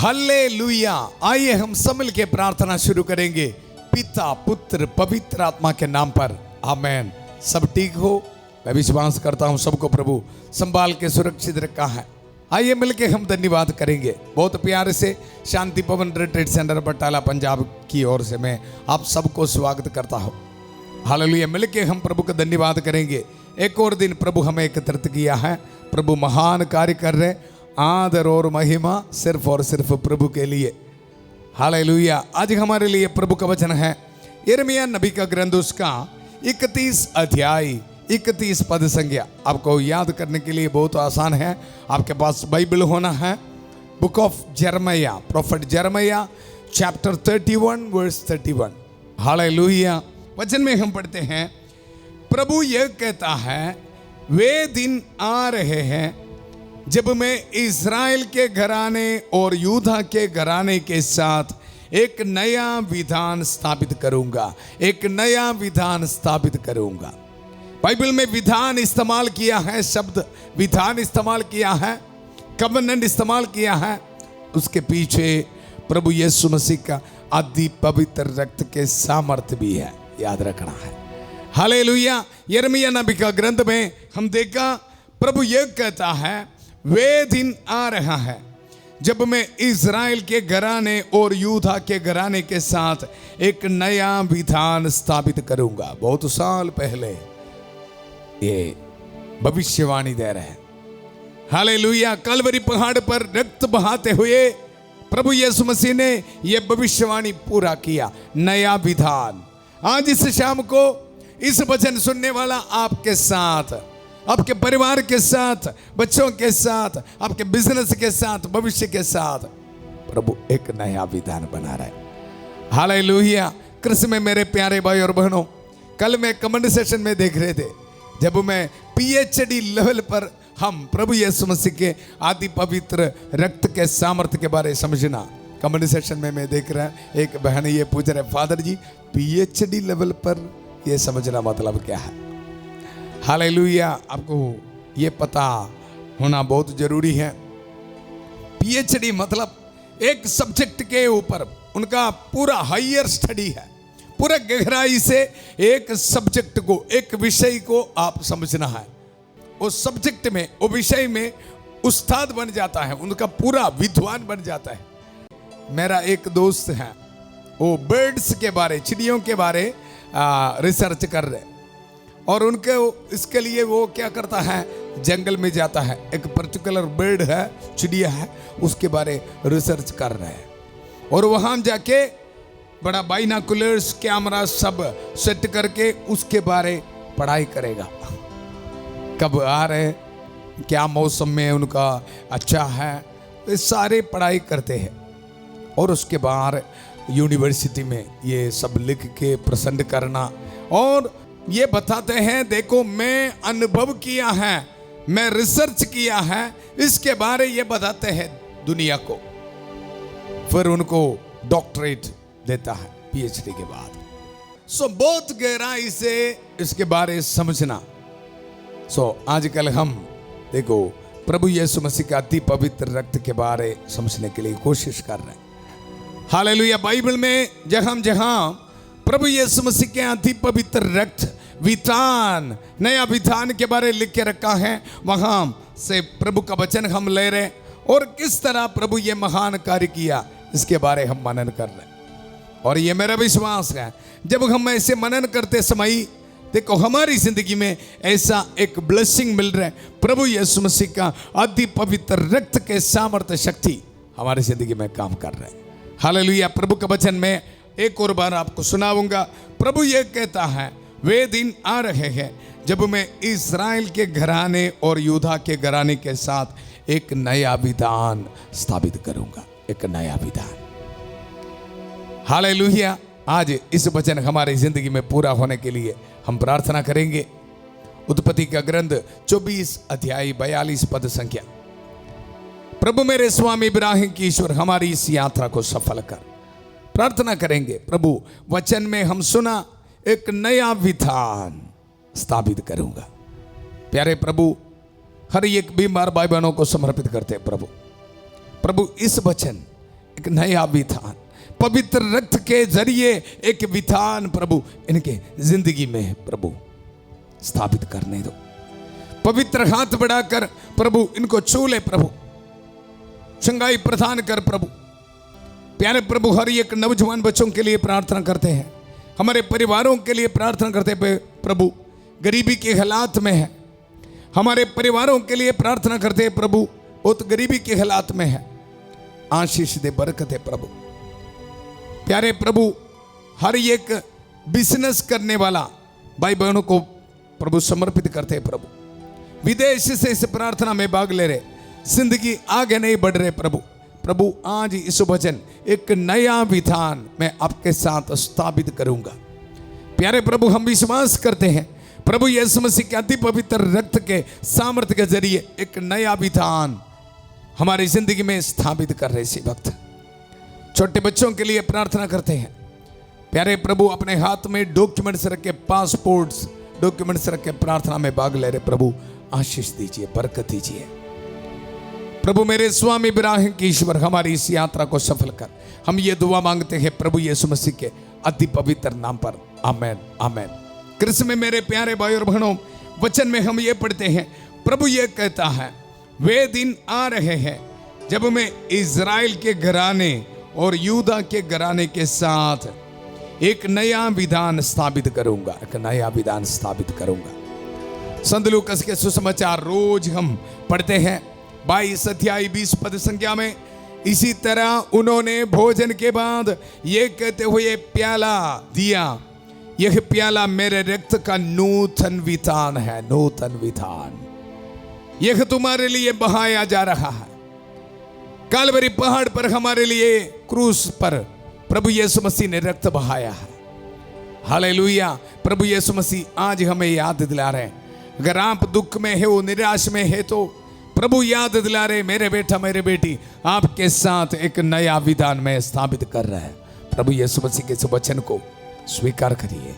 Hallelujah. आइए हम सब मिल के प्रार्थना शुरू करेंगे पिता पुत्र पवित्र आत्मा के नाम पर, आमेन। सब ठीक हो, मैं विश्वास करता हूं सबको प्रभु संभाल के सुरक्षित रखा है। आइए मिलके हम धन्यवाद करेंगे। बहुत प्यार से शांति पवन रिट्रीट सेंटर बटाला पंजाब की ओर से मैं आप सबको स्वागत करता हूं। हालेलुया। मिलके हम प्रभु का धन्यवाद करेंगे। एक और दिन प्रभु हमें एकत्रित किया है। प्रभु महान कार्य कर रहे, आदर और महिमा सिर्फ और सिर्फ प्रभु के लिए। हालेलुया। आज हमारे लिए प्रभु का वचन है यिर्मयाह नबी का ग्रंथ, उसका 31 अध्याय 31 पद संज्ञा। आपको याद करने के लिए बहुत आसान है। आपके पास बाइबल होना है। बुक ऑफ यिर्मयाह, प्रोफेट यिर्मयाह चैप्टर 31 वर्स 31। हालेलुया। वचन में हम पढ़ते हैं, प्रभु यह कहता है, वे दिन आ रहे हैं जब मैं इस्राएल के घराने और यूदा के घराने के साथ एक नया विधान स्थापित करूंगा। एक नया विधान स्थापित करूंगा। बाइबल में विधान इस्तेमाल किया है, शब्द विधान इस्तेमाल किया है, कवनेंट इस्तेमाल किया है। उसके पीछे प्रभु यीशु मसीह का अति पवित्र रक्त के सामर्थ्य भी है, याद रखना है। हालेलुया। यिर्मयाह नबी का ग्रंथ में हम देखा, प्रभु यह कहता है, वे दिन आ रहा है जब मैं इस्राएल के घराने और यूदा के घराने के साथ एक नया विधान स्थापित करूंगा। बहुत साल पहले ये भविष्यवाणी दे रहे हैं। हालेलुया। कलवरी पहाड़ पर रक्त बहाते हुए प्रभु यीशु मसीह ने यह भविष्यवाणी पूरा किया। नया विधान। आज इस शाम को इस वचन सुनने वाला आपके साथ, आपके परिवार के साथ, बच्चों के साथ, आपके बिजनेस के साथ, भविष्य के साथ प्रभु एक नया विधान बना रहा है। हालेलुया। कृष्ण में मेरे प्यारे भाई और बहनों, कल मैं कमेंट सेशन में देख रहे थे, जब मैं PhD लेवल पर हम प्रभु यीशु मसीह के आदि पवित्र रक्त के सामर्थ्य के बारे में समझना, कमेंट सेशन में मैं देख रहा, एक बहन ये पूछ रहे, फादर जी PhD लेवल पर ये समझना मतलब क्या है। हालेलुया। आपको ये पता होना बहुत जरूरी है। PhD मतलब एक सब्जेक्ट के ऊपर उनका पूरा हायर स्टडी है। पूरा गहराई से एक सब्जेक्ट को, एक विषय को आप समझना है। उस सब्जेक्ट में, वो विषय में उस्ताद बन जाता है, उनका पूरा विद्वान बन जाता है। मेरा एक दोस्त है, वो बर्ड्स के बारे, चिड़ियों के बारे रिसर्च कर रहे, और उनके इसके लिए वो क्या करता है, जंगल में जाता है। एक पर्टिकुलर बर्ड है, चिड़िया है, उसके बारे रिसर्च कर रहे हैं। और वहाँ जाके बड़ा बाइनाकुलर्स कैमरा सब सेट करके उसके बारे पढ़ाई करेगा। कब आ रहे, क्या मौसम में उनका अच्छा है, ये सारे पढ़ाई करते हैं। और उसके बाद यूनिवर्सिटी में ये सब लिख के प्रेजेंट करना, और ये बताते हैं, देखो मैं अनुभव किया है, मैं रिसर्च किया है, इसके बारे ये बताते हैं दुनिया को। फिर उनको डॉक्टरेट देता है PhD के बाद। बहुत गहराई से इसके बारे समझना। आजकल हम देखो प्रभु यीशु मसीह का अति पवित्र रक्त के बारे समझने के लिए कोशिश कर रहे हैं। हालेलुया। बाइबल में जहां जहां प्रभु यीशु मसीह के अति पवित्र रक्त विधान, नया विधान के बारे लिख के रखा है, वहां से प्रभु का वचन हम ले रहे, और किस तरह प्रभु ये महान कार्य किया, इसके बारे हम मनन कर रहे। और ये मेरा विश्वास है, जब हम ऐसे मनन करते समय देखो हमारी जिंदगी में ऐसा एक ब्लेसिंग मिल रहा है। प्रभु यीशु मसीह का अति पवित्र रक्त के सामर्थ्य शक्ति हमारी जिंदगी में काम कर रहे हैं। हालेलुया। प्रभु का वचन में एक और बार आपको सुनाऊंगा। प्रभु ये कहता है, वे दिन आ रहे हैं जब मैं इस्राएल के घराने और यूदा के घराने के साथ एक नया विधान स्थापित करूंगा। एक नया विधान। हालेलुया। आज इस वचन हमारी जिंदगी में पूरा होने के लिए हम प्रार्थना करेंगे। उत्पत्ति का ग्रंथ 24 अध्याय 42 पद संख्या। प्रभु मेरे स्वामी इब्राहिम की ईश्वर, हमारी इस यात्रा को सफल कर। प्रार्थना करेंगे, प्रभु वचन में हम सुना एक नया विधान स्थापित करूंगा। प्यारे प्रभु, हर एक बीमार भाई बहनों को समर्पित करते हैं। प्रभु इस वचन एक नया विधान, पवित्र रक्त के जरिए एक विधान प्रभु इनके जिंदगी में प्रभु स्थापित करने दो। पवित्र हाथ बढ़ाकर प्रभु इनको छू ले प्रभु, चंगाई प्रदान कर प्रभु। प्यारे प्रभु, हर एक नौजवान बच्चों के लिए प्रार्थना करते हैं, हमारे परिवारों के लिए प्रार्थना करते हैं प्रभु, गरीबी के हालात में है, हमारे परिवारों के लिए प्रार्थना करते हैं प्रभु, बहुत गरीबी के हालात में है, आशीष दे, बरकत है प्रभु। प्यारे प्रभु, हर एक बिजनेस करने वाला भाई बहनों को प्रभु समर्पित करते हैं प्रभु, विदेश से इस प्रार्थना में भाग ले रहे, जिंदगी आगे नहीं बढ़ रहे प्रभु। प्रभु आज इस वचन एक नया विधान मैं आपके साथ स्थापित करूंगा। प्यारे प्रभु, हम विश्वास करते हैं प्रभु यीशु मसीह के अति पवित्र रक्त के सामर्थ्य के जरिए एक नया विधान हमारी जिंदगी में स्थापित कर रहे। इसी वक्त छोटे बच्चों के लिए प्रार्थना करते हैं। प्यारे प्रभु, अपने हाथ में डॉक्यूमेंट्स रख के, पासपोर्ट्स डॉक्यूमेंट्स रख के प्रार्थना में भाग ले रहे प्रभु, आशीष दीजिए, बरकत दीजिए प्रभु। मेरे स्वामी इब्राहिम की ईश्वर, हमारी इस यात्रा को सफल कर, हम ये दुआ मांगते हैं प्रभु यीशु मसीह के अति पवित्र नाम पर, आमेन आमेन। कृष्ण में मेरे प्यारे भाई और बहनों, वचन में हम ये पढ़ते हैं, प्रभु ये कहता है, वे दिन आ रहे हैं जब मैं इज़राइल के घराने और यूदा के घराने के साथ एक नया विधान स्थापित करूंगा, एक नया विधान स्थापित करूंगा। संत लूकास के सुसमाचार रोज हम पढ़ते हैं, 22 अध्याय 20 पद संख्या में। इसी तरह उन्होंने भोजन के बाद ये कहते हुए प्याला दिया, यह प्याला मेरे रक्त का नूतन विधान है, नूतन विधान, यह तुम्हारे लिए बहाया जा रहा है। कालवरी पहाड़ पर हमारे लिए क्रूस पर प्रभु यीशु मसीह ने रक्त बहाया है। हालेलुया। प्रभु यीशु मसीह आज हमें याद दिला रहे हैं, अगर आप दुख में हो, निराश में है, तो प्रभु याद दिला रहे, मेरे बेटा मेरे बेटी, आपके साथ एक नया विधान में स्थापित कर रहा है। प्रभु यीशु मसीह के इस वचन को स्वीकार करिए।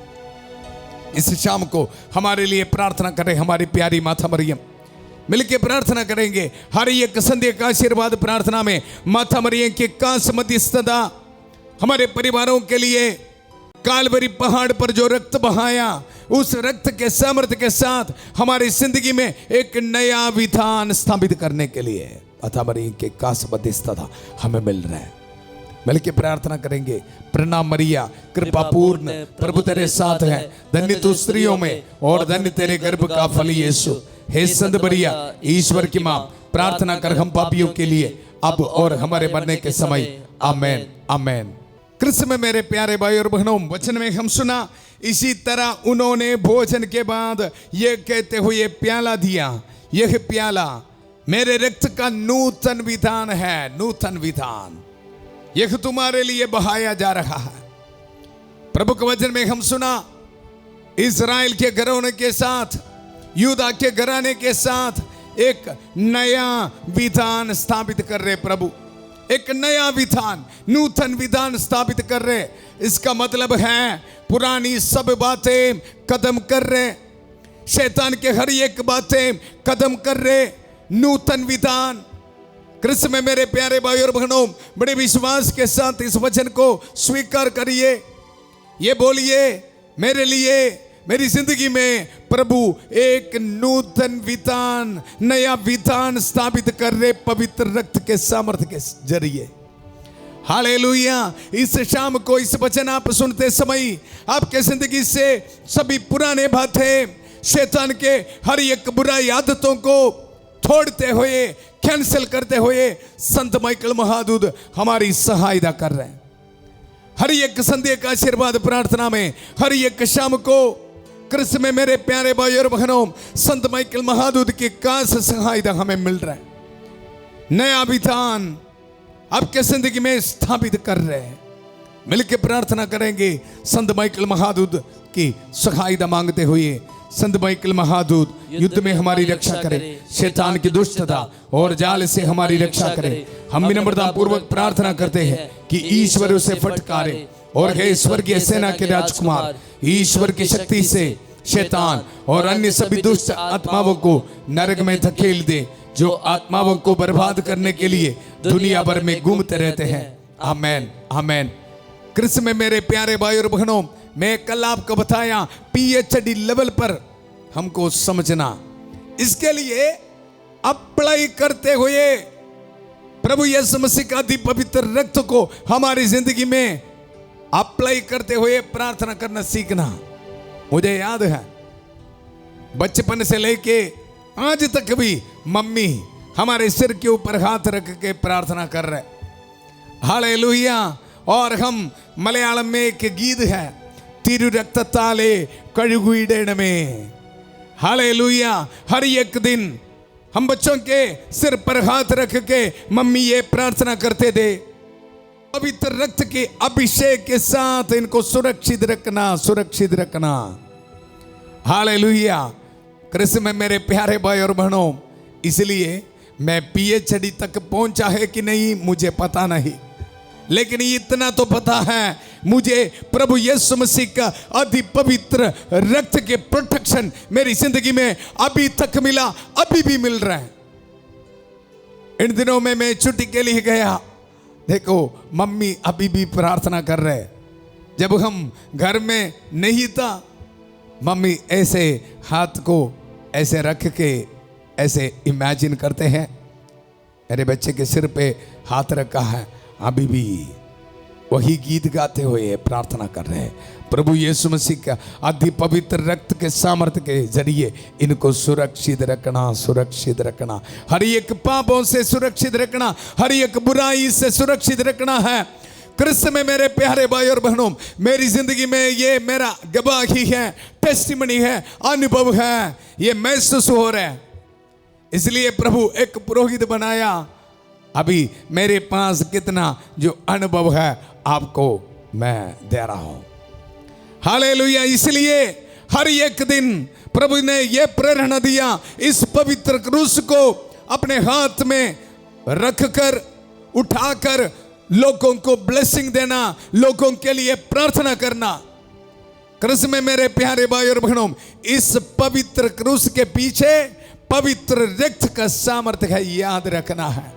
इस शाम को हमारे लिए प्रार्थना करें, हमारी प्यारी माता मरियम मिलके प्रार्थना करेंगे। हर एक संध्या का आशीर्वाद प्रार्थना में माता मरियम के खास मध्यस्थता हमारे परिवारों के लिए, कालवरी पहाड़ पर जो रक्त बहाया, उस रक्त के सामर्थ्य के साथ हमारी जिंदगी में एक नया विधान स्थापित करने के लिए माता मरियम के खास मध्यस्थता हमें मिल रहा है। मिलके प्रार्थना करेंगे। प्रणाम मरिया, कृपा पूर्ण, प्रभु तेरे साथ है, धन्य तू स्त्रियों में और धन्य तेरे गर्भ का फल यीशु। हे संत मरिया, ईश्वर की मां, प्रार्थना कर हम पापियों के लिए, अब और हमारे मरने के समय, आमेन आमेन। कृष्ण में मेरे प्यारे भाई और बहनों, वचन में हम सुना, इसी तरह उन्होंने भोजन के बाद ये कहते हुए प्याला दिया, यह प्याला मेरे रक्त का नूतन विधान है, नूतन विधान, यह तुम्हारे लिए बहाया जा रहा है। प्रभु के वचन में हम सुना, इज़राइल के घराने के साथ, यूदा के घराने के साथ एक नया विधान स्थापित कर रहे प्रभु, एक नया विधान, नूतन विधान स्थापित कर रहे। इसका मतलब है पुरानी सब बातें खत्म कर रहे, शैतान के हर एक बातें खत्म कर रहे, नूतन विधान। कृष्ण में मेरे प्यारे भाई और बहनों, बड़े विश्वास के साथ इस वचन को स्वीकार करिए। ये बोलिए, मेरे लिए, मेरी जिंदगी में प्रभु एक नूतन विधान, नया विधान स्थापित कर रहे पवित्र रक्त के सामर्थ्य के जरिए। हालेलुया। इस शाम को इस वचन आप सुनते समय आपके जिंदगी से सभी पुराने बातें, शैतान के हर एक बुराई आदतों को छोड़ते हुए, कैंसिल करते हुए संत माइकल महादूत हमारी सहायता कर रहे हैं। हर एक संध्या का आशीर्वाद प्रार्थना में हर एक शाम को कृष्ण में मेरे प्यारे भाई और बहनों, संत माइकल महादूत की खास सहायता हमें मिल रहा है। नया विधान आपके जिंदगी में स्थापित कर रहे हैं। मिलकर प्रार्थना करेंगे, संत माइकल महादूत की सहायता मांगते हुए। संत माइकल महादूत युद्ध में हमारी रक्षा करे, शैतान की दुष्टता और जाल से हमारी रक्षा करे। हम विनम्रता पूर्वक प्रार्थना करते हैं कि ईश्वर उसे फटकारे और हे स्वर्गीय सेना के राजकुमार, ईश्वर की शक्ति से शैतान और अन्य सभी दुष्ट आत्माओं को नरक में धकेल दे, जो आत्माओं को बर्बाद करने के लिए दुनिया भर में घूमते रहते हैं। आमेन आमेन। कृष्ण में मेरे प्यारे भाई और बहनों, मैं कल आपको बताया PhD लेवल पर हमको समझना, इसके लिए अप्लाई करते हुए प्रभु यीशु मसीह का अति पवित्र रक्त को हमारी जिंदगी में अप्लाई करते हुए प्रार्थना करना सीखना। मुझे याद है बचपन से लेके आज तक भी मम्मी हमारे सिर के ऊपर हाथ रख के प्रार्थना कर रहे, हालेलुया। और हम मलयालम में एक गीत है, तिरु रक्तताले कഴുകുയിടണമേ, हालेलुया। हर एक दिन हम बच्चों के सिर पर हाथ रख के मम्मी ये प्रार्थना करते थे, पवित्र रक्त के अभिषेक के साथ इनको सुरक्षित रखना, सुरक्षित रखना, हालेलुया। कृष्ण में मेरे प्यारे भाई और बहनों, इसलिए मैं PhD तक पहुंचा है कि नहीं मुझे पता नहीं, लेकिन इतना तो पता है मुझे प्रभु यीशु मसीह का अति पवित्र रक्त के प्रोटेक्शन मेरी जिंदगी में अभी तक मिला, अभी भी मिल रहा है। इन दिनों में मैं छुट्टी के लिए गया, देखो मम्मी अभी भी प्रार्थना कर रहे। जब हम घर में नहीं था, मम्मी ऐसे हाथ को ऐसे रख के ऐसे इमेजिन करते हैं, मेरे बच्चे के सिर पे हाथ रखा है, अभी भी वही गीत गाते हुए प्रार्थना कर रहे हैं। प्रभु यीशु मसीह का अति पवित्र रक्त के सामर्थ्य के जरिए इनको सुरक्षित रखना, सुरक्षित रखना, हर एक पापों से सुरक्षित रखना, हर एक बुराई से सुरक्षित रखना है। कृष्ण में मेरे प्यारे भाई और बहनों, मेरी जिंदगी में ये मेरा गवाही है, टेस्टिमनी है, अनुभव है, ये महसूस हो रहा है। इसलिए प्रभु एक पुरोहित बनाया। अभी मेरे पास कितना जो अनुभव है आपको मैं दे रहा हूं, हालेलुया। इसलिए हर एक दिन प्रभु ने यह प्रेरणा दिया, इस पवित्र क्रूस को अपने हाथ में रखकर उठाकर लोगों को ब्लेसिंग देना, लोगों के लिए प्रार्थना करना। कृष्ण में मेरे प्यारे भाई और बहनों, इस पवित्र क्रूस के पीछे पवित्र रक्त का सामर्थ्य है, याद रखना है,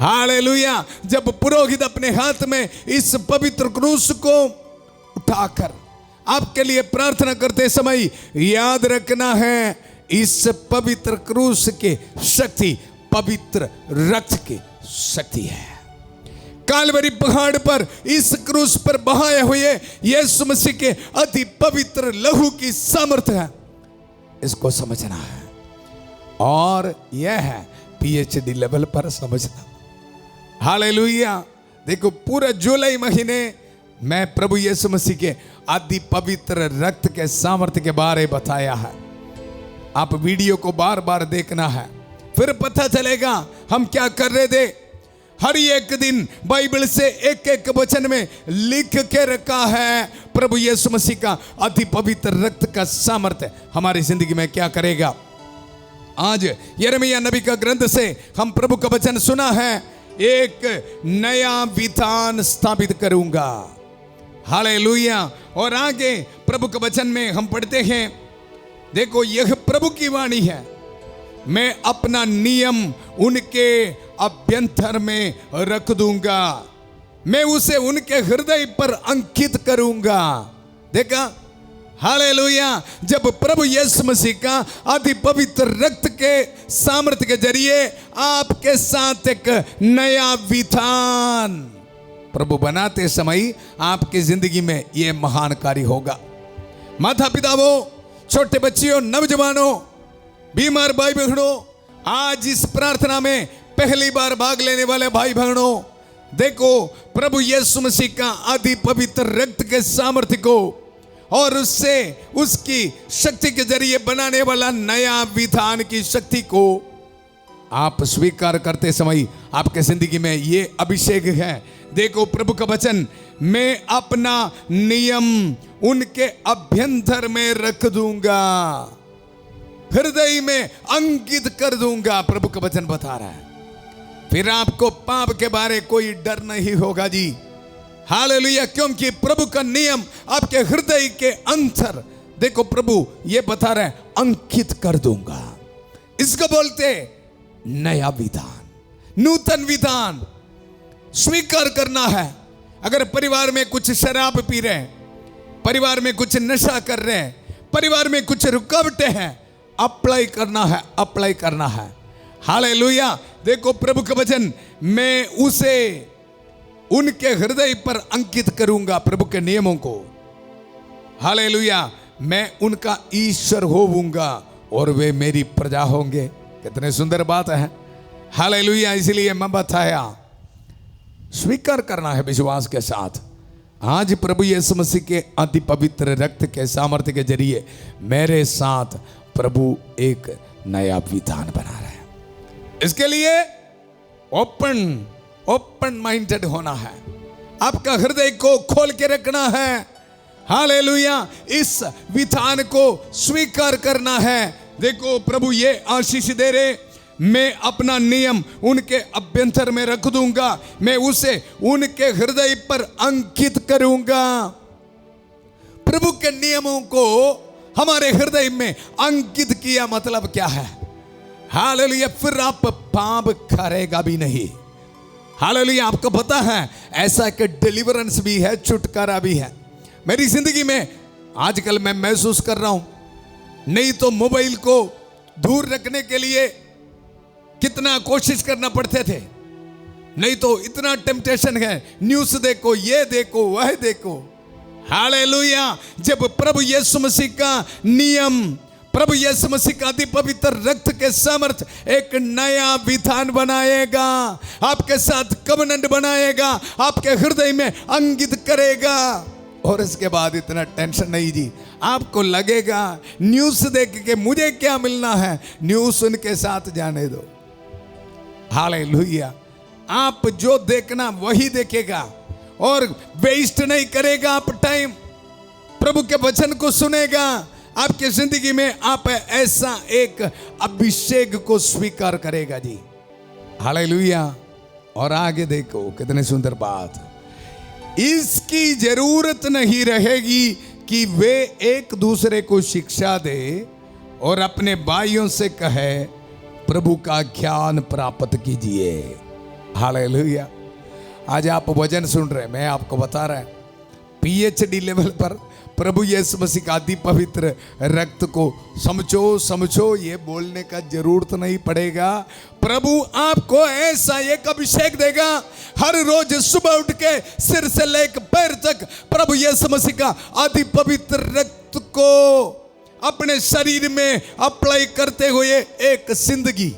हालेलुया। जब पुरोहित अपने हाथ में इस पवित्र क्रूस को उठाकर आपके लिए प्रार्थना करते समय याद रखना है, इस पवित्र क्रूस के शक्ति पवित्र रक्त की शक्ति है। कालवरी पहाड़ पर इस क्रूस पर बहाए हुए यीशु मसीह के अति पवित्र लहू की सामर्थ्य है, इसको समझना है। और यह है PhD लेवल पर समझना, हालेलुया। देखो पूरा जुलाई महीने मैं प्रभु यीशु मसीह के अति पवित्र रक्त के सामर्थ्य के बारे में बताया है। आप वीडियो को बार बार देखना है, फिर पता चलेगा हम क्या कर रहे थे। हर एक दिन बाइबल से एक एक वचन में लिख के रखा है प्रभु यीशु मसीह का अति पवित्र रक्त का सामर्थ्य हमारी जिंदगी में क्या करेगा। आज यिर्मयाह नबी का ग्रंथ से हम प्रभु का वचन सुना है, एक नया विधान स्थापित करूंगा, हालेलुया। और आगे प्रभु के वचन में हम पढ़ते हैं, देखो यह प्रभु की वाणी है, मैं अपना नियम उनके अभ्यंतर में रख दूंगा, मैं उसे उनके हृदय पर अंकित करूंगा। देखा, हालेलुया। जब प्रभु यीशु मसीह का अति पवित्र रक्त के सामर्थ्य के जरिए आपके साथ एक नया विधान प्रभु बनाते समय आपकी जिंदगी में यह महान कार्य होगा। माता पिताओं, छोटे बच्चियों, नौजवानों, बीमार भाई बहनों, आज इस प्रार्थना में पहली बार भाग लेने वाले भाई बहनों, देखो प्रभु यीशु मसीह का अति पवित्र रक्त के सामर्थ्य को और उससे उसकी शक्ति के जरिए बनाने वाला नया विधान की शक्ति को आप स्वीकार करते समय आपके जिंदगी में ये अभिषेक है। देखो प्रभु का वचन, मैं अपना नियम उनके अभ्यंतर में रख दूंगा, हृदय में अंकित कर दूंगा, प्रभु का वचन बता रहा है। फिर आपको पाप के बारे कोई डर नहीं होगा जी, हालेलुया। क्योंकि प्रभु का नियम आपके हृदय के अंदर, देखो प्रभु ये बता रहे हैं, अंकित कर दूंगा। इसको बोलते नया विधान, नूतन विधान। स्वीकार करना है। अगर परिवार में कुछ शराब पी रहे हैं, परिवार में कुछ नशा कर रहे हैं, परिवार में कुछ रुकावटें हैं, अप्लाई करना है, अप्लाई करना है। हालेलुया। देखो प्रभु का वचन, मैं उसे उनके हृदय पर अंकित करूंगा, प्रभु के नियमों को। हालेलुया। मैं उनका ईश्वर होऊंगा और वे मेरी प्रजा होंगे। कितने सुंदर बात है। हालेलुया। इसलिए मैं बताया, स्वीकार करना है विश्वास के साथ। आज प्रभु यीशु मसीह के अति पवित्र रक्त के सामर्थ्य के जरिए मेरे साथ प्रभु एक नया विधान बना रहे हैं। इसके लिए ओपन माइंडेड होना है, आपका हृदय को खोल के रखना है। हालेलुया। इस विधान को स्वीकार करना है। देखो प्रभु ये आशीष दे रहे, मैं अपना नियम उनके अभ्यंतर में रख दूंगा, मैं उसे उनके हृदय पर अंकित करूंगा। प्रभु के नियमों को हमारे हृदय में अंकित किया मतलब क्या है? हालेलुया। फिर आप पाप करेगा भी नहीं। हालेलुया। आपको पता है ऐसा कि डिलीवरेंस भी है, छुटकारा भी है। मेरी जिंदगी में आजकल मैं महसूस कर रहा हूं, नहीं तो मोबाइल को दूर रखने के लिए कितना कोशिश करना पड़ते थे, नहीं तो इतना टेम्पटेशन है, न्यूज़ देखो, ये देखो, वह देखो। हालेलुया। जब प्रभु यीशु मसीह का नियम, प्रभु यीशु मसीह का अति पवित्र रक्त के सामर्थ एक नया विधान बनाएगा, आपके साथ कवनेंट बनाएगा, आपके हृदय में अंकित करेगा। और इसके बाद इतना टेंशन नहीं जी। आपको लगेगा न्यूज़ देख के मुझे क्या मिलना है, न्यूज़ उनके साथ जाने दो। हालेलुया। आप जो देखना वही देखेगा और वेस्ट नहीं करेगा। आप टाइम प्रभु के वचन को सुनेगा। आपकी जिंदगी में आप ऐसा एक अभिषेक को स्वीकार करेगा जी। हालेलुया। और आगे देखो कितने सुंदर बात, इसकी जरूरत नहीं रहेगी कि वे एक दूसरे को शिक्षा दे और अपने भाइयों से कहे प्रभु का ज्ञान प्राप्त कीजिए। हालेलुया। आज आप वचन सुन रहे हैं, मैं आपको बता रहा हूं, पीएचडी लेवल पर प्रभु यीशु मसीह का अति पवित्र रक्त को समझो, ये बोलने का जरूरत नहीं पड़ेगा। प्रभु आपको ऐसा एक अभिषेक देगा, हर रोज सुबह उठ के सिर से लेकर पैर तक प्रभु यीशु मसीह का अति पवित्र रक्त को अपने शरीर में अप्लाई करते हुए एक जिंदगी।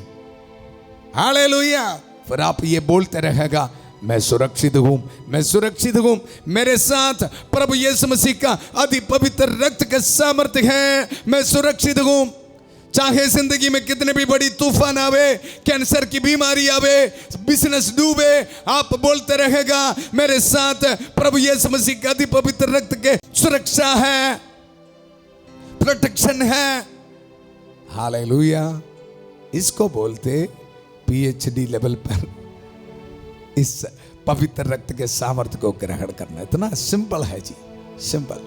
हालेलुया। फिर आप ये बोलते रहेगा, मैं सुरक्षित हूं, मैं सुरक्षित हूं, मेरे साथ प्रभु यीशु मसीह का अति पवित्र रक्त के सामर्थ्य है, मैं सुरक्षित हूं। चाहे जिंदगी में कितने भी बड़ी तूफान आवे, कैंसर की बीमारी आवे, बिजनेस डूबे, आप बोलते रहेगा मेरे साथ प्रभु यीशु मसीह का अति पवित्र रक्त के सुरक्षा है, प्रोटेक्शन है। हालेलुया। इसको बोलते पीएचडी लेवल पर इस पवित्र रक्त के सामर्थ्य को ग्रहण करना। इतना सिंपल है जी, सिंपल।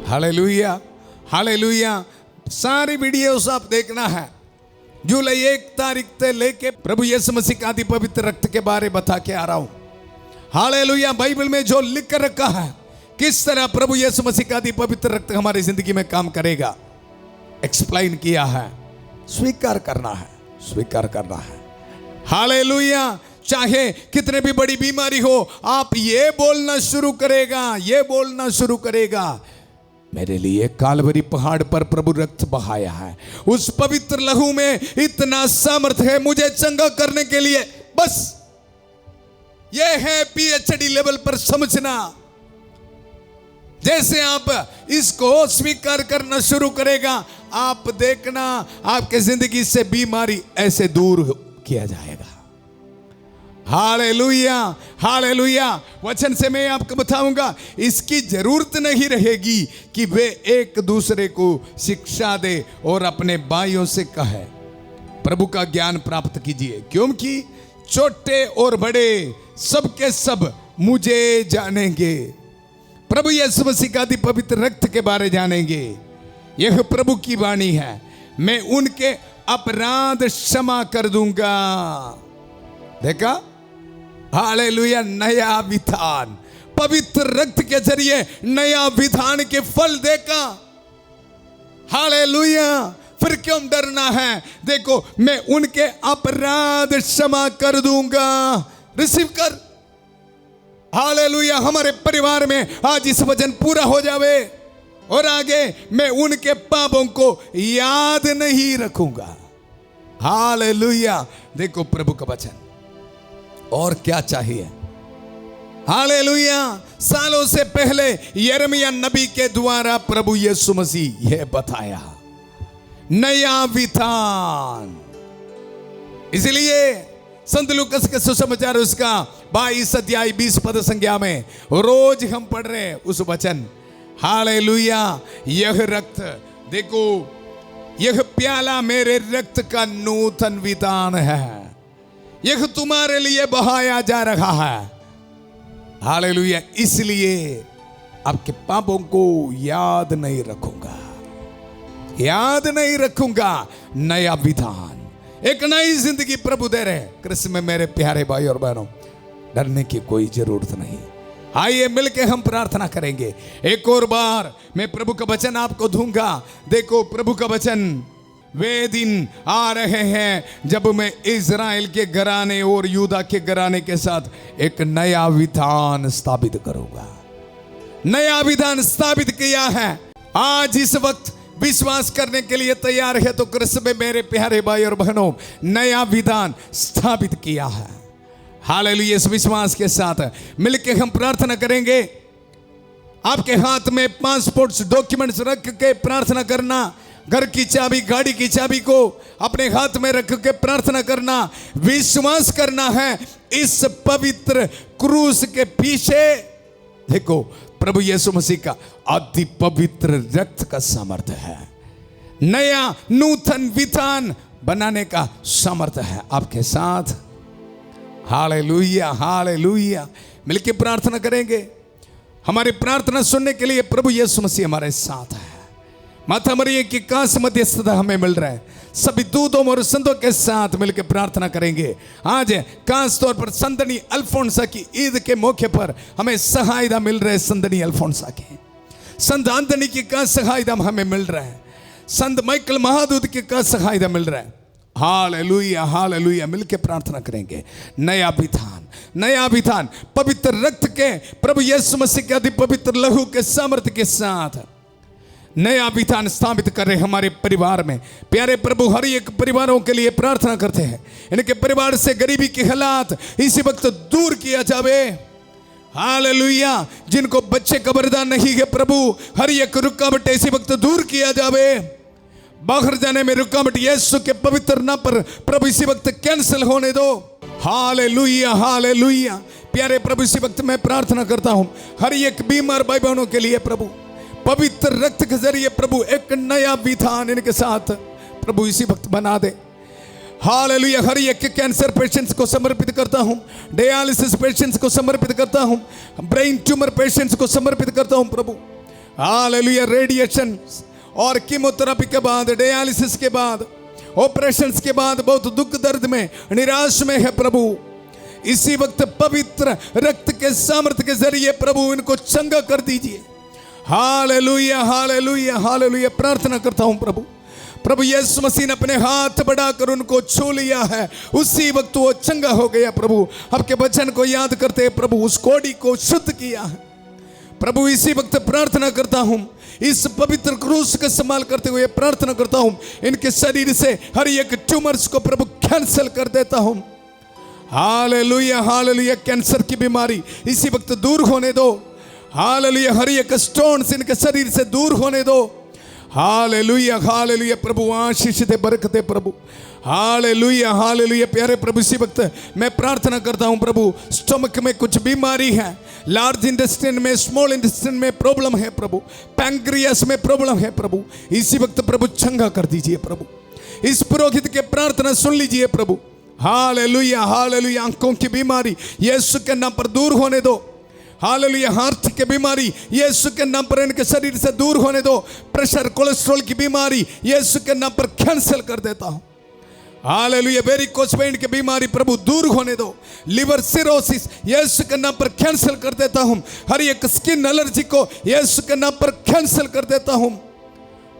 हालेलुया। हालेलुया। सारी वीडियोस आप देखना है। जुलाई 1 तारीख से लेके प्रभु यीशु मसीह का अति पवित्र रक्त के बारे बता के आ रहा हूं। हालेलुया। बाइबल में जो लिख कर रखा है, किस तरह प्रभु यीशु मसीह का अति पवित्र रक्त हमारी जिंदगी में काम करेगा, एक्सप्लेन किया है। स्वीकार करना है, स्वीकार करना है। हालेलुया। चाहे कितने भी बड़ी बीमारी हो, आप ये बोलना शुरू करेगा, ये बोलना शुरू करेगा, मेरे लिए कालवरी पहाड़ पर प्रभु रक्त बहाया है, उस पवित्र लहू में इतना सामर्थ्य है मुझे चंगा करने के लिए। बस ये है पीएचडी लेवल पर समझना। जैसे आप इसको स्वीकार करना शुरू करेगा, आप देखना आपके जिंदगी से बीमारी ऐसे दूर किया जाएगा। हालेलुया। हालेलुया। वचन से मैं आपको बताऊंगा, इसकी जरूरत नहीं रहेगी कि वे एक दूसरे को शिक्षा दे और अपने भाइयों से कहे प्रभु का ज्ञान प्राप्त कीजिए, क्योंकि छोटे और बड़े सबके सब मुझे जानेंगे। प्रभु यीशु मसीह का अति पवित्र रक्त के बारे जानेंगे। यह प्रभु की वाणी है, मैं उनके अपराध क्षमा कर दूंगा। देखा, हालेलुया, नया विधान, पवित्र रक्त के जरिए नया विधान के फल देखा। हालेलुया, फिर क्यों डरना है? देखो, मैं उनके अपराध क्षमा कर दूंगा। रिसीव कर। हालेलुया, हमारे परिवार में आज इस वचन पूरा हो जावे और आगे मैं उनके पापों को याद नहीं रखूंगा। हालेलुया, देखो प्रभु का वचन, और क्या चाहिए? हालेलुया, सालों से पहले यिर्मयाह नबी के द्वारा प्रभु यीशु मसीह यह बताया, नया विधान। इसलिए संत लूकास के सुसमाचार उसका 22 अध्याय 20 पद संज्ञा में रोज हम पढ़ रहे हैं उस वचन। हालेलुया, यह रक्त, देखो यह प्याला मेरे रक्त का नूतन विधान है, यह तुम्हारे लिए बहाया जा रहा है। हालेलुया, इसलिए आपके पापों को याद नहीं रखूंगा, याद नहीं रखूंगा। नया विधान, एक नई जिंदगी प्रभु दे रहे हैं। कृष्ण में मेरे प्यारे भाई और बहनों, डरने की कोई जरूरत नहीं। आइए मिलके हम प्रार्थना करेंगे। एक और बार मैं प्रभु का वचन आपको दूंगा। देखो प्रभु का वचन, वे दिन आ रहे हैं जब मैं इज़राइल के घराने और यूदा के घराने के साथ एक नया विधान स्थापित करूंगा। नया विधान स्थापित किया है। आज इस वक्त विश्वास करने के लिए तैयार है तो कृष्ण में मेरे प्यारे भाई और बहनों, नया विधान स्थापित किया है। हालेलुया, इस विश्वास के साथ मिलकर हम प्रार्थना करेंगे। आपके हाथ में पासपोर्ट डॉक्यूमेंट्स रख के प्रार्थना करना, घर की चाबी, गाड़ी की चाबी को अपने हाथ में रख के प्रार्थना करना, विश्वास करना है इस पवित्र क्रूस के पीछे देखो प्रभु यीशु मसीह का अति पवित्र रक्त का सामर्थ्य है। नया नूतन विधान बनाने का सामर्थ्य है आपके साथ। हालेलुया, हालेलुया, मिलके प्रार्थना करेंगे। हमारी प्रार्थना सुनने के लिए प्रभु यीशु मसीह हमारे साथ है। माता मरियम की कांस्य मध्यस्थता हमें मिल रहा है। सभी दूतों और संतों के साथ मिलकर प्रार्थना करेंगे। आज खास तौर पर संतनी अल्फोंसा की ईद के मौके पर हमें सहायता मिल रहा है। संतनी अल्फोंसा की, संत एंथनी की का सहायता हमें मिल रहा है। संत माइकल महादूत की का सहायता मिल रहा है। हालेलुया, हालेलुया, मिलके प्रार्थना करेंगे। नया विधान, नया विधान पवित्र रक्त के, प्रभु यीशु मसीह के अति पवित्र लहू के सामर्थ्य के साथ नया विधान स्थापित कर रहे हमारे परिवार में। प्यारे प्रभु, हर एक परिवारों के लिए प्रार्थना करते हैं। इनके परिवार से गरीबी के हालात इसी वक्त दूर किया जावे। हालेलुया, जिनको बच्चे का वरदान नहीं है प्रभु, हर एक रुकावट इसी वक्त दूर किया जावे। बाहर जाने में रुकावट यीशु के पवित्र नाम पर प्रभु इसी वक्त कैंसिल होने दो। Hallelujah, hallelujah. प्यारे प्रभु, इसी वक्त मैं प्रार्थना करता हूं हर एक बीमार भाई बहनों के लिए प्रभु, पवित्र रक्त के जरिए प्रभु एक नया विधान इनके साथ प्रभु इसी वक्त बना दे। हालेलुया, हर एक कैंसर पेशेंट्स को समर्पित करता हूं, डायलिसिस पेशेंट्स को समर्पित करता हूं, ब्रेन ट्यूमर पेशेंट्स को समर्पित करता हूं प्रभु। हालेलुया, रेडिएशन और कीमोथेरेपी के बाद, डायलिसिस के बाद, ऑपरेशंस के बाद बहुत दुख दर्द में, निराश में है प्रभु। इसी वक्त पवित्र रक्त के सामर्थ्य के जरिए प्रभु इनको चंगा कर दीजिए। Hallelujah, hallelujah, hallelujah. प्रार्थना करता हूं प्रभु, प्रभु यीशु मसीह ने अपने हाथ बढ़ाकर उनको छू लिया है, उसी वक्त वो चंगा हो गया प्रभु। आपके वचन को याद करते प्रभु उस कोड़ी को शुद्ध किया है प्रभु। इसी वक्त प्रार्थना करता हूं, इस पवित्र क्रूस का संभाल करते हुए प्रार्थना करता हूं, इनके शरीर से हर एक ट्यूमर्स को प्रभु कैंसिल कर देता हूं। Hallelujah, hallelujah. कैंसर की बीमारी इसी वक्त दूर होने दो। हालेलुया, हर एक स्टोन्स इनके शरीर से दूर होने दो। Hallelujah, hallelujah. प्रभु आशीष दे, बरकत दे प्रभु। Hallelujah, hallelujah. प्यारे प्रभु, इसी वक्त मैं प्रार्थना करता हूं प्रभु, स्टमक में कुछ बीमारी है, लार्ज इंटेस्टाइन में, स्मॉल इंटेस्टाइन में प्रॉब्लम है प्रभु, पैंक्रियास में प्रॉब्लम है प्रभु, इसी वक्त प्रभु चंगा कर दीजिए प्रभु। इस पुरोहित के प्रार्थना सुन लीजिए प्रभु। Hallelujah, hallelujah. आंखों की बीमारी यीशु के नाम पर दूर होने दो। हालेलुया, हार्ट की बीमारी यीशु के नाम पर इनके शरीर से दूर होने दो। प्रेशर, कोलेस्ट्रॉल की बीमारी यीशु के नाम पर कैंसिल कर देता हूं। हालेलुया, वेरिकोस वेन की बीमारी प्रभु दूर होने दो। लिवर सिरोसिस यीशु के नाम पर कैंसिल कर देता हूं। हर एक स्किन एलर्जी को यीशु के नाम पर कैंसिल कर देता हूं।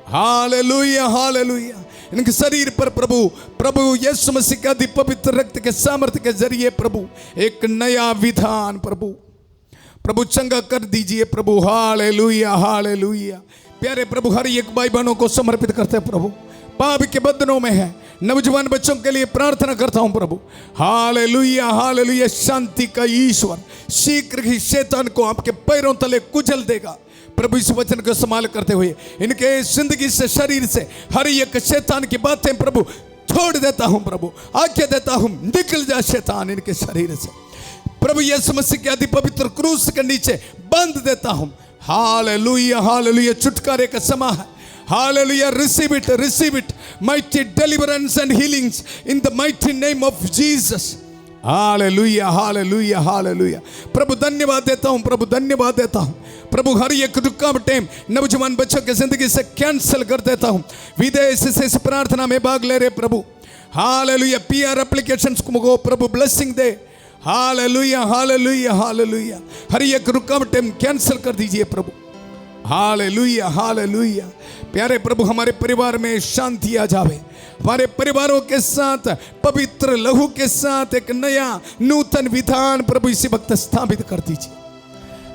हालेलुया हालेलुया, इनके शरीर पर प्रभु यीशु मसीह का दी पवित्र रक्त के सामर्थ्य के जरिए प्रभु एक नया विधान प्रभु चंगा कर दीजिए प्रभु। Hallelujah hallelujah. प्यारे प्रभु, हर एक भाई बहनों को समर्पित करते हैं प्रभु, पाप के बंधनों में है, नौजवान बच्चों के लिए प्रार्थना करता हूं प्रभु। Hallelujah hallelujah. शांति का ईश्वर शीघ्र ही शैतान को आपके पैरों तले कुचल देगा प्रभु। इस वचन को संभाल करते हुए इनके जिंदगी से, शरीर से हर एक शैतान की बातें प्रभु छोड़ देता हूं प्रभु। आज्ञा देता हूं, निकल जा शैतान इनके शरीर से प्रभु। यीशु मसीह के अति पवित्र क्रूस के नीचे बांध देता हूं। Hallelujah hallelujah. छुटकारे का समय है। Hallelujah, receive it, mighty deliverance and healings in the mighty name of Jesus. Hallelujah, hallelujah, hallelujah. प्रभु धन्यवाद देता हूं, प्रभु धन्यवाद देता हूं प्रभु। हर एक रुकावटें नौजवान बच्चों के जिंदगी से कैंसिल कर देता हूं। विदेश से इस प्रार्थना में भाग ले रहे प्रभु। हालेलुया। PR एप्लीकेशंस को प्रभु ब्लेसिंग दे। Hallelujah hallelujah hallelujah. हर एक रुकावटें कैंसिल कर दीजिए प्रभु। Hallelujah hallelujah. प्यारे प्रभु, हमारे परिवार में शांति आ जावे, हमारे परिवारों के साथ पवित्र लहू के साथ एक नया नूतन विधान प्रभु इसी वक्त स्थापित कर दीजिए।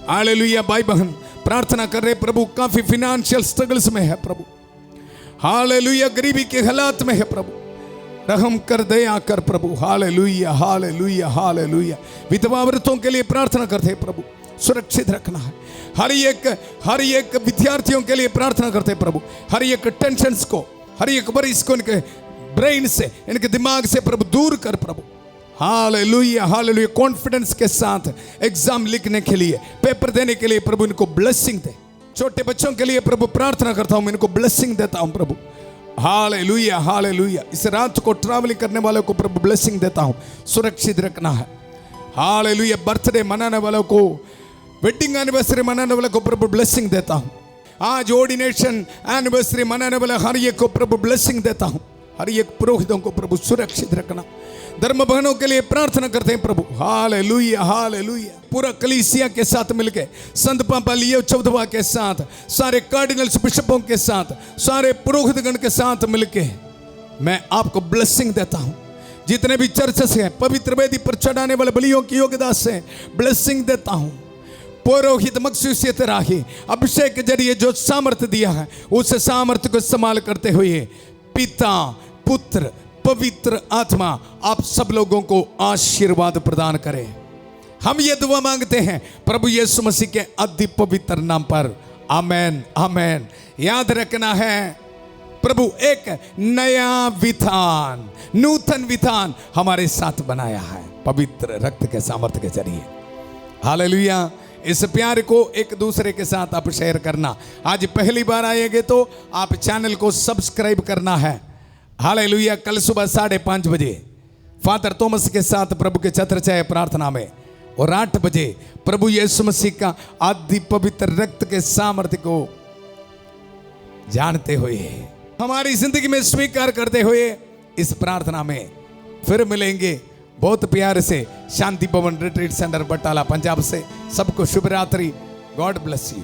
हालेलुया। भाई बहन प्रार्थना कर रहे प्रभु, काफी फाइनेंशियल स्ट्रगल्स में है प्रभु। हालेलुया। गरीबी के हालात में है प्रभु, रहम कर, दया कर प्रभु। Hallelujah hallelujah hallelujah. विधवा औरतों के लिए प्रार्थना करते हैं प्रभु, सुरक्षित रखना है। हर एक विद्यार्थियों के लिए प्रार्थना करते हैं प्रभु। हर एक टेंशन्स को, हर एक वरीस को इनके ब्रेन से, इनके दिमाग से प्रभु दूर कर प्रभु। Hallelujah hallelujah. कॉन्फिडेंस के साथ एग्जाम लिखने के लिए, पेपर देने के लिए प्रभु इनको ब्लेसिंग दे। छोटे बच्चों के लिए प्रभु प्रार्थना करता हूं, इनको ब्लेसिंग देता हूं प्रभु। Hallelujah hallelujah. इस रात को ट्रैवलिंग करने वालों को प्रभु ब्लेसिंग देता हूं, सुरक्षित रखना है। हालेलुया। बर्थडे मनाने वालों को, वेडिंग एनिवर्सरी मनाने वाले को प्रभु ब्लेसिंग देता हूं। आज ऑर्डिनेशन एनिवर्सरी मनाने वाले हर एक को प्रभु ब्लेसिंग देता हूं। हर एक पुरोहितों को प्रभु सुरक्षित रखना। धर्म बहनों के लिए प्रार्थना करते हैं प्रभु। Hallelujah hallelujah. पूरा कलीसिया के साथ मिलके, संत पापा लियो चौदवा के साथ, सारे कार्डिनल्स बिशपों के साथ, सारे पुरोहितगण के साथ मिलके मैं आपको ब्लेसिंग देता हूं। जितने भी चर्चेस हैं, पवित्र वेदी पर चढ़ाने वाले बलियों की योग्यता से ब्लेसिंग देता हूं। पुरोहित मखसूसियत राही अभिषेक के जरिए जो सामर्थ्य दिया है, उस सामर्थ्य को इस्तेमाल करते हुए पिता, पुत्र, पवित्र आत्मा आप सब लोगों को आशीर्वाद प्रदान करे। हम ये दुआ मांगते हैं प्रभु यीशु मसीह के अति पवित्र नाम पर। आमेन आमेन। याद रखना है प्रभु एक नया विधान, नूतन विधान हमारे साथ बनाया है पवित्र रक्त के सामर्थ्य के जरिए। हालेलुया। इस प्यार को एक दूसरे के साथ आप शेयर करना। आज पहली बार आएंगे तो आप चैनल को सब्सक्राइब करना है। हालेलुया। कल सुबह 5:30 बजे फादर थॉमस के साथ प्रभु के छत्रछाया प्रार्थना में, और 8 बजे प्रभु यीशु मसीह का आदि पवित्र रक्त के सामर्थ्य को जानते हुए, हमारी जिंदगी में स्वीकार करते हुए इस प्रार्थना में फिर मिलेंगे। बहुत प्यार से शांति भवन रिट्रीट सेंटर बटाला पंजाब से सबको शुभ रात्रि। God bless you.